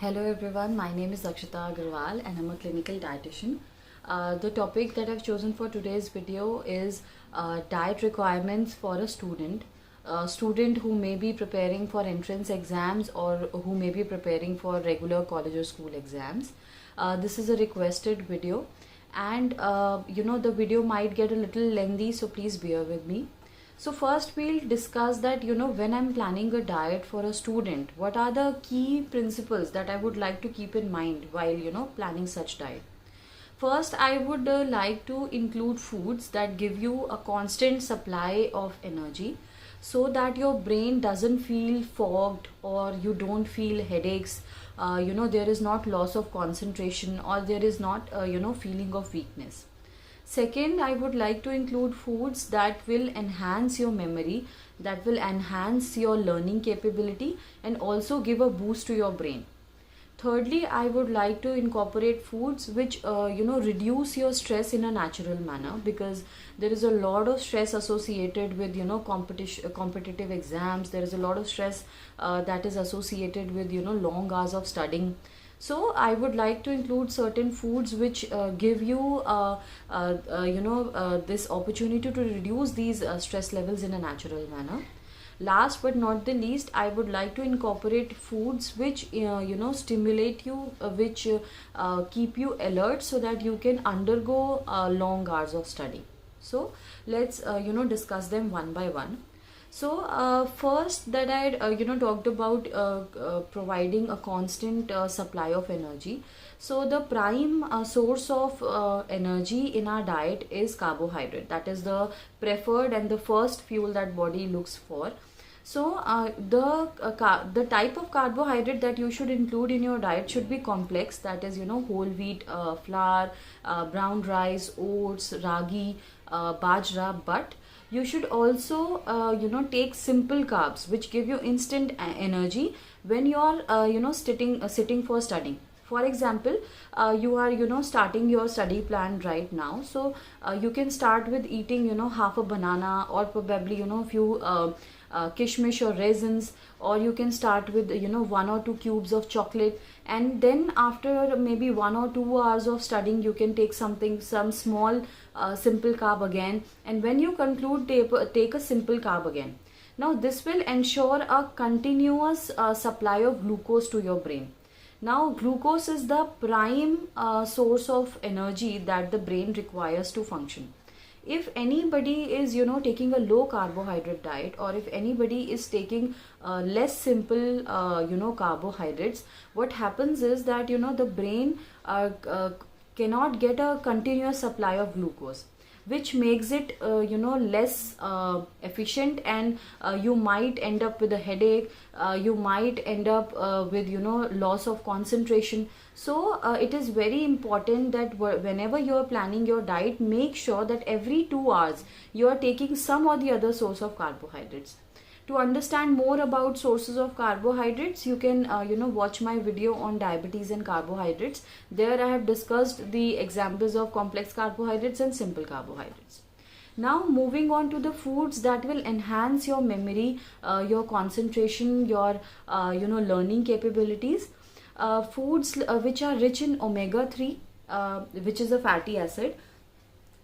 Hello everyone, my name is Lakshita Agarwal and I'm a clinical dietitian. The topic that I've chosen for today's video is diet requirements for a student who may be preparing for entrance exams or who may be preparing for regular college or school exams. This is a requested video and the video might get a little lengthy, so please bear with me. So first we'll discuss that when I'm planning a diet for a student, what are the key principles that I would like to keep in mind while planning such diet. First, I would like to include foods that give you a constant supply of energy so that your brain doesn't feel fogged or you don't feel headaches. There is not loss of concentration or there is not feeling of weakness. Second, I would like to include foods that will enhance your memory, that will enhance your learning capability and also give a boost to your brain. Thirdly, I would like to incorporate foods which reduce your stress in a natural manner, because there is a lot of stress associated with competitive exams. There is a lot of stress that is associated with long hours of studying. So I would like to include certain foods which give you this opportunity to reduce these stress levels in a natural manner. Last but not the least, I would like to incorporate foods which stimulate you, which keep you alert so that you can undergo long hours of study. So let's discuss them one by one. So first, that I talked about providing a constant supply of energy. So the prime source of energy in our diet is carbohydrate. That is the preferred and the first fuel that body looks for. So the type of carbohydrate that you should include in your diet should be complex. That is whole wheat flour, brown rice, oats, ragi, bajra, but you should also take simple carbs which give you instant energy when you are sitting for studying. For example, you are starting your study plan right now, so you can start with eating half a banana or probably a few kishmish or raisins, or you can start with 1 or 2 cubes of chocolate, and then after maybe 1 or 2 hours of studying you can take some small simple carb again, and when you conclude take a simple carb again. Now this will ensure a continuous supply of glucose to your brain. Now glucose is the prime source of energy that the brain requires to function. If anybody is taking a low carbohydrate diet, or if anybody is taking less simple carbohydrates, what happens is that the brain cannot get a continuous supply of glucose, which makes it less efficient, and you might end up with a headache, you might end up with loss of concentration. So it is very important that whenever you are planning your diet, make sure that every 2 hours you are taking some or the other source of carbohydrates. To understand more about sources of carbohydrates, you can watch my video on diabetes and carbohydrates. There I have discussed the examples of complex carbohydrates and simple carbohydrates. Now moving on to the foods that will enhance your memory, your concentration, your learning capabilities. Foods which are rich in omega-3, which is a fatty acid,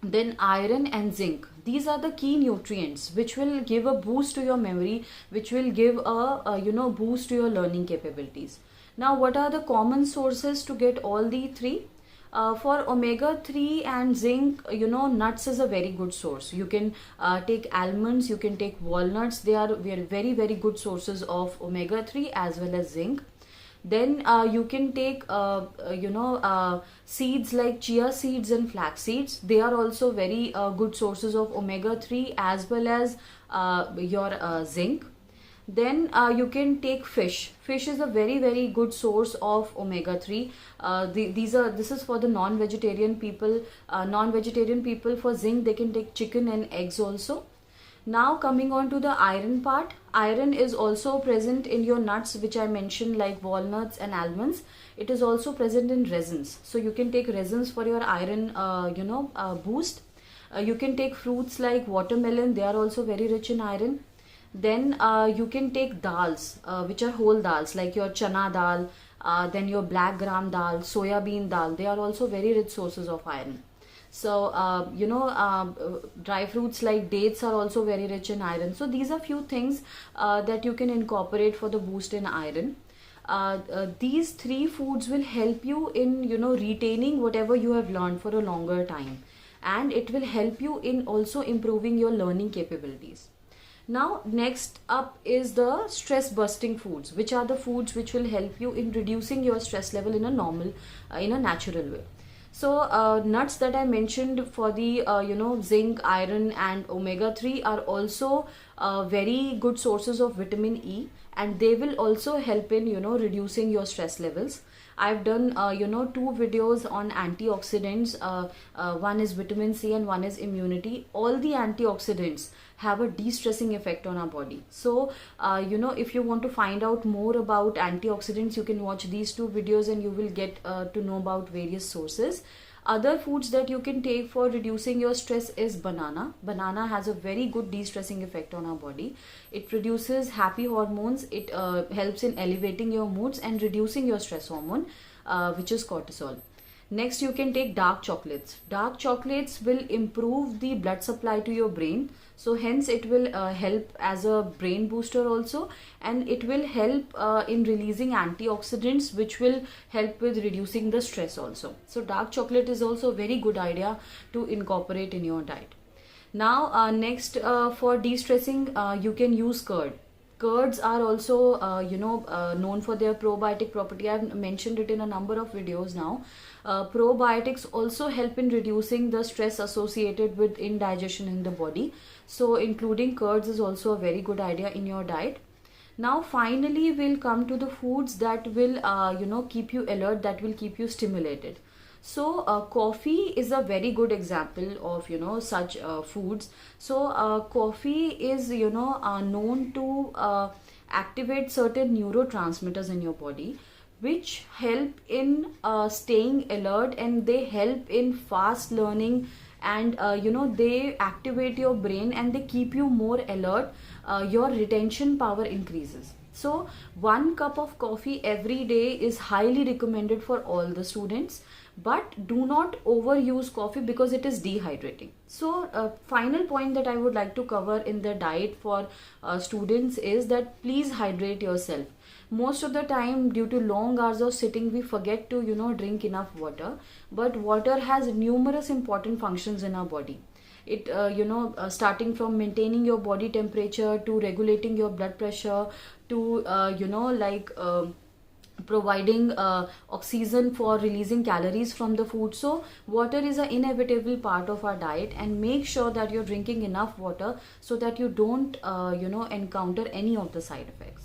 then iron and zinc. These are the key nutrients which will give a boost to your memory, which will give a boost to your learning capabilities. Now what are the common sources to get all the three? For omega-3 and zinc, nuts is a very good source. You can take almonds, you can take walnuts. They are very, very good sources of omega-3 as well as zinc. Then you can take seeds like chia seeds and flax seeds. They are also very good sources of omega-3 as well as your zinc. Then you can take fish. Fish is a very, very good source of omega-3. This is for the non-vegetarian people. Non-vegetarian people, for zinc they can take chicken and eggs also. Now coming on to the iron part, iron is also present in your nuts which I mentioned, like walnuts and almonds. It is also present in raisins. So you can take raisins for your iron boost. You can take fruits like watermelon. They are also very rich in iron. Then you can take dals which are whole dals like your chana dal, Then your black gram dal, soya bean dal, they are also very rich sources of iron. So, dry fruits like dates are also very rich in iron. So, these are few things that you can incorporate for the boost in iron. These three foods will help you in, retaining whatever you have learned for a longer time. And it will help you in also improving your learning capabilities. Now, next up is the stress busting foods, which are the foods which will help you in reducing your stress level in a in a natural way. So, nuts that I mentioned for the, zinc, iron and omega-3 are also very good sources of vitamin E, and they will also help in, reducing your stress levels. I've done, two videos on antioxidants. One is vitamin C and one is immunity. All the antioxidants have a de-stressing effect on our body. So, if you want to find out more about antioxidants, you can watch these two videos and you will get to know about various sources. Other foods that you can take for reducing your stress is banana. Banana has a very good de-stressing effect on our body. It produces happy hormones. It helps in elevating your moods and reducing your stress hormone, which is cortisol. Next, you can take dark chocolates. Dark chocolates will improve the blood supply to your brain. So hence it will help as a brain booster also, and it will help in releasing antioxidants, which will help with reducing the stress also. So dark chocolate is also a very good idea to incorporate in your diet. Now next, for de-stressing, you can use curd. Curds are also, known for their probiotic property. I've mentioned it in a number of videos now. Probiotics also help in reducing the stress associated with indigestion in the body. So, including curds is also a very good idea in your diet. Now, finally, we'll come to the foods that will, keep you alert, that will keep you stimulated. So, coffee is a very good example of, such foods. So, coffee is, known to activate certain neurotransmitters in your body, which help in staying alert, and they help in fast learning, and, they activate your brain and they keep you more alert. Your retention power increases. So, 1 cup of coffee every day is highly recommended for all the students. But do not overuse coffee because it is dehydrating. So, final point that I would like to cover in the diet for students is that please hydrate yourself. Most of the time, due to long hours of sitting, we forget to, drink enough water. But water has numerous important functions in our body. It, starting from maintaining your body temperature to regulating your blood pressure to, providing oxygen for releasing calories from the food. So water is an inevitable part of our diet, and make sure that you're drinking enough water so that you don't encounter any of the side effects.